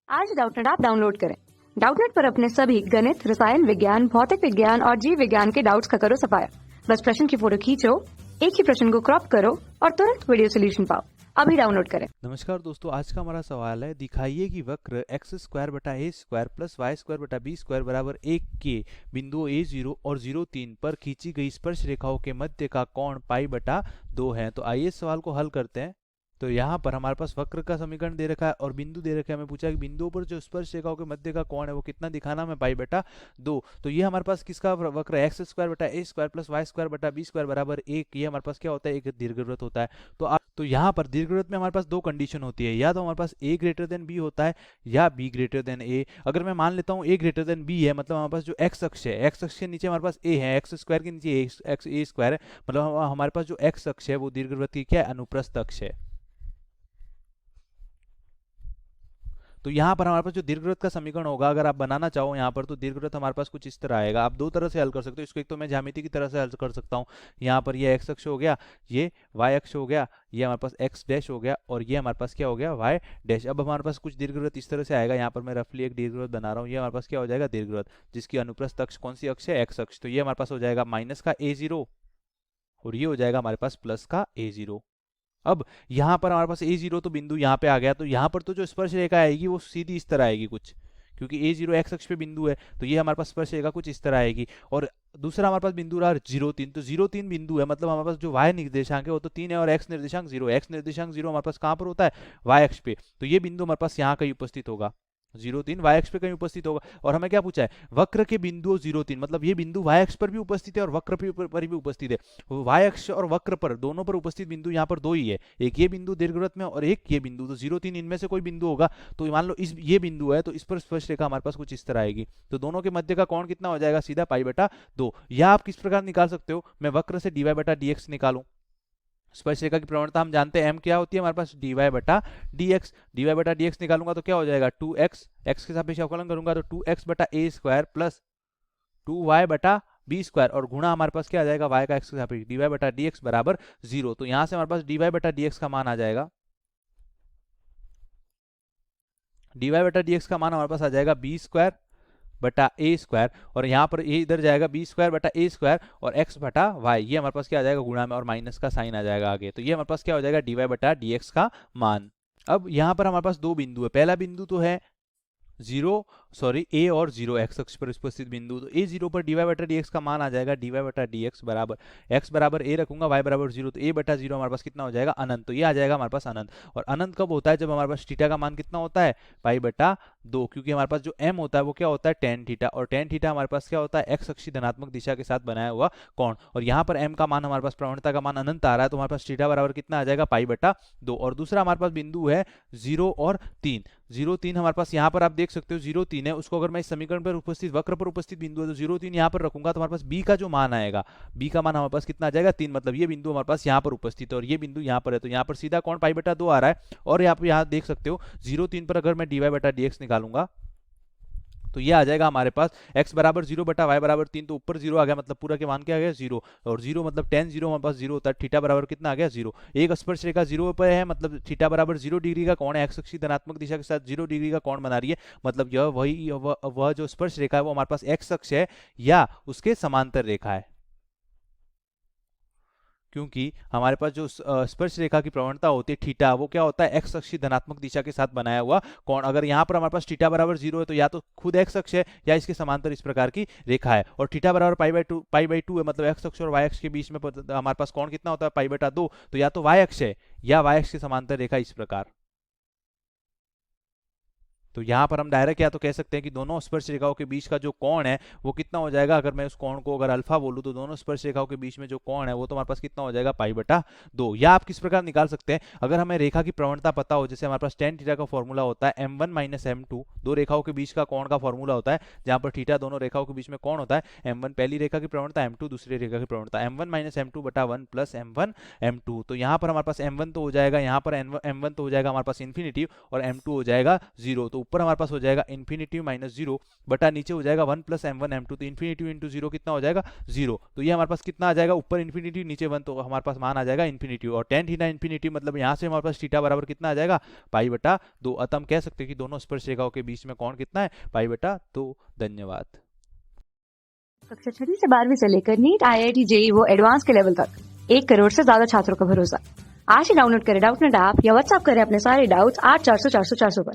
आज Doubtnut app download करें। Doubtnut पर अपने सभी गणित, रसायन विज्ञान, भौतिक विज्ञान और जीव विज्ञान के डाउट्स का करो सफाया। बस प्रश्न की फोटो खींचो, एक ही प्रश्न को क्रॉप करो और तुरंत वीडियो सोल्यूशन पाओ। अभी डाउनलोड करें। नमस्कार दोस्तों, आज का हमारा सवाल है, दिखाइए कि वक्र एक्स स्क्वायर बटा ए स्क्वायर प्लस वाई स्क्वायर बटा बी स्क्वायर बराबर 1 के बिंदुओं A0 और 0,3 पर खींची गई स्पर्श रेखाओं के मध्य का कोण पाई बटा 2 है। तो आइए इस सवाल को हल करते हैं। तो यहाँ पर हमारे पास वक्र का समीकरण दे रखा है और बिंदु दे रखा है। हमें पूछा कि बिंदुओं पर जो स्पर्श रेखाओं के मध्य का कोण है वो कितना दिखाना, हमें पाई बटा 2। तो ये हमारे पास किसका वक्र एक्स स्क्वायर बटा ए स्क्वायर प्लस वाई स्क्वायर बटा बी स्क्वायर बराबर 1। ये हमारे पास क्या होता है, एक दीर्घवृत्त होता है। तो यहाँ पर दीर्घवृत्त में हमारे पास दो कंडीशन होती है, या तो हमारे पास ए ग्रेटर देन बी होता है या बी ग्रेटर देन ए। अगर मैं मान लेता हूँ ए ग्रेटर देन बी है, मतलब हमारे पास जो एक्स अक्ष है, एक्स अक्ष के नीचे हमारे पास ए है, एक्स स्क्वायर के नीचे एक्स ए स्क्वायर है, मतलब हमारे पास जो एक्स अक्ष है वो दीर्घवृत्त की क्या है, अनुप्रस्थ अक्ष है। तो यहाँ पर हमारे पास जो दीर्घवृत्त का समीकरण होगा, अगर आप बनाना चाहो यहाँ पर, तो दीर्घवृत्त हमारे पास कुछ इस तरह आएगा। आप दो तरह से हल कर सकते हो इसको। एक तो मैं ज्यामिति की तरह से हल कर सकता हूँ। यहाँ पर ये एक्स अक्ष हो गया, ये वाई अक्ष हो गया, ये हमारे पास एक्स डैश हो गया और ये हमारे पास क्या हो गया, वाई डैश। अब हमारे पास कुछ दीर्घवृत्त इस तरह से आएगा। यहाँ पर मैं रफली एक दीर्घवृत्त बना रहा हूँ। ये हमारे पास क्या हो जाएगा, दीर्घवृत्त जिसकी अनुप्रस्थ अक्ष कौन सी अक्ष है, एक्स अक्ष। तो ये हमारे पास हो जाएगा माइनस का A0 और ये हो जाएगा हमारे पास प्लस का A0। अब यहाँ पर हमारे पास A0 तो बिंदु यहाँ पे आ गया, तो यहाँ पर तो जो स्पर्श रेखा आएगी वो सीधी इस तरह आएगी कुछ, क्योंकि A0 एक्स अक्ष पे बिंदु है, तो ये हमारे पास स्पर्श रेखा कुछ इस तरह आएगी। और दूसरा हमारे पास बिंदु रहा 0,3, तो 0,3 बिंदु है, मतलब हमारे पास जो y निर्देशांक है वो तो 3 है और x निर्देशांक 0। x निर्देशांक 0 हमारे पास कहाँ पर होता है, y अक्ष पे। तो ये बिंदु हमारे पास यहाँ कहीं उपस्थित होगा, 0,3 y अक्ष पे कहीं उपस्थित होगा। और हमें क्या पूछा है, वक्र के बिंदु 0,3, मतलब ये बिंदु y अक्ष पर भी उपस्थित है और वक्र पर भी उपस्थित है। y अक्ष और वक्र पर दोनों पर उपस्थित बिंदु यहाँ पर दो ही है, एक ये बिंदु दीर्घवृत्त में और एक ये बिंदु। तो 0,3 इनमें से कोई बिंदु होगा। तो मान लो इस ये बिंदु है, तो इस पर स्पर्श रेखा हमारे पास कुछ इस तरह आएगी। तो दोनों के मध्य का कोण कितना हो जाएगा, सीधा पाई बटा 2। या आप किस प्रकार निकाल सकते हो, मैं वक्र से dy बटा dx निकालूं। स्पर्श रेखा की प्रवणता हम जानते हैं, m क्या होती है हमारे पास, dy बटा dx। dy बटा dx निकालूंगा तो क्या हो जाएगा, 2x, x के सापेक्ष अवकलन करूंगा तो 2x बटा a स्क्वायर प्लस 2y बटा बी स्क्वायर और गुणा हमारे पास क्या आ जाएगा, y का x के सापेक्ष dy बटा dx बराबर 0। तो यहां से हमारे पास dy बटा dx का मान आ जाएगा, dy बटा dx का मान हमारे पास आ जाएगा बी स्क्वायर बटा ए स्क्वायर, और यहाँ पर ये इधर जाएगा बी स्क्वायर बटा ए स्क्वायर और एक्स बटा वाई। ये हमारे पास क्या आ जाएगा, गुणा में और माइनस का साइन आ जाएगा आगे। तो ये हमारे पास क्या हो जाएगा, dy बटा dx का मान। अब यहाँ पर हमारे पास दो बिंदु है। पहला बिंदु तो है ए और 0 एक्स अक्ष पर उपस्थित बिंदु। तो A0 पर dy बटा dx का मान आ जाएगा dy बटा dx बराबर x बराबर a रखूंगा, y बराबर 0, तो a बटा 0 हमारे पास कितना हो जाएगा, अनंत। तो ये आ जाएगा हमारे पास अनंत। और अनंत कब होता है, जब हमारे पास थीटा का मान कितना होता है, पाई बटा 2, क्योंकि हमारे पास जो m होता है वो क्या होता है, टेन थीटा, और टेन थीटा हमारे पास क्या होता है, एक्स अक्षी धनात्मक दिशा के साथ बनाया हुआ कोण। और यहाँ पर m का मान हमारे पास, प्रवणता का मान अनंत आ रहा है, तो हमारे पास थीटा बराबर कितना आ जाएगा, पाई बटा 2। और दूसरा हमारे पास बिंदु है 0 और 3। 0,3 हमारे पास यहाँ पर आप देख सकते हो 0,3 है, उसको अगर मैं इस समीकरण पर उपस्थित वक्र पर उपस्थित बिंदु है तो 0,3 यहाँ पर रखूंगा, तो हमारे पास b का जो मान आएगा, b का मान हमारे पास कितना आ जाएगा, 3। मतलब ये बिंदु हमारे पास यहाँ पर उपस्थित है और ये बिंदु यहाँ पर है, तो यहाँ पर सीधा कोण पाई बटा 2 आ रहा है। और यहाँ देख सकते हो 0,3 पर अगर मैं dy बटा dx निकालूंगा तो ये आ जाएगा हमारे पास x बराबर 0 बटा y बराबर 3, तो ऊपर 0 आ गया, मतलब पूरा के मान क्या आ गया, 0। और 0 मतलब tan 0 हमारे पास 0 होता है। थीटा बराबर कितना आ गया, 0। एक स्पर्श रेखा 0 पर है, मतलब थीटा बराबर 0 डिग्री का कोण है, एक्स अक्षी धनात्मक दिशा के साथ 0 डिग्री का कोण बना रही है। मतलब यह वह जो स्पर्श रेखा है वो हमारे पास एक्स अक्ष है या उसके समांतर रेखा है, क्योंकि हमारे पास जो स्पर्श रेखा की प्रवणता होती है थीटा, वो क्या होता है, एक्स अक्षी धनात्मक दिशा के साथ बनाया हुआ कोण। अगर यहाँ पर हमारे पास थीटा बराबर 0 है तो या तो खुद एक्स अक्ष है या इसके समांतर इस प्रकार की रेखा है। और थीटा बराबर पाई बाई टू है, मतलब एक्स अक्ष और वाई अक्ष के बीच में हमारे पास कोण कितना होता है, पाई बटा 2। तो या तो वाई अक्ष है या वाई अक्ष के समांतर रेखा इस प्रकार। तो यहाँ पर हम डायरेक्ट या तो कह सकते हैं कि दोनों स्पर्श रेखाओं के बीच का जो कोण है वो कितना हो जाएगा, अगर मैं उस कोण को अगर अल्फा बोलूं तो दोनों स्पर्श रेखाओं के बीच में जो कोण है वो तो हमारे पास कितना हो जाएगा, पाई बटा 2। या आप किस प्रकार निकाल सकते हैं, अगर हमें रेखा की प्रवणता पता हो, जैसे हमारे पास tan थीटा का फॉर्मूला होता है m1 माइनस m2, दो रेखाओं के बीच का कोण का फॉर्मूला होता है, जहां पर थीटा दोनों रेखाओं के बीच में कोण होता है। m1 पहली रेखा की प्रवणता, m2 दूसरी रेखा की प्रवणता, m1 माइनस m2 बटा 1 प्लस m1 m2। तो यहाँ पर हमारे पास m1 तो हो जाएगा, यहाँ पर m1 तो हो जाएगा हमारे पास इन्फिनिटी, और m2 हो जाएगा 0। तो ऊपर हमारे पास हो जाएगा इन्फिनिटी माइनस 0 बटा नीचे हो जाएगा 1 प्लस m1 m2। तो इन्फिनिटी इंटू 0 कितना हो जाएगा 0। तो ये हमारे पास कितना आ जाएगा, ऊपर इन्फिनिटी नीचे 1, तो हमारे पास मान आ जाएगा इन्फिनिटी। और tan थीटा इन्फिनिटी मतलब यहाँ से हमारे पास थीटा बराबर कितना आ जाएगा, पाई बटा 2। अतः हम कह सकते हैं कि दोनों स्पर्श रेखाओं के बीच में कोण कितना है, पाई बटा 2। धन्यवाद। कक्षा 6वीं से 12वीं से लेकर नीट, IIT, JEE वो एडवांस के लेवल तक 1 करोड़ से ज्यादा छात्रों का भरोसा। आज ही डाउनलोड करें डाउटनेट ऐप या व्हाट्सएप करें अपने सारे डाउट्स 8400 400 400 पर।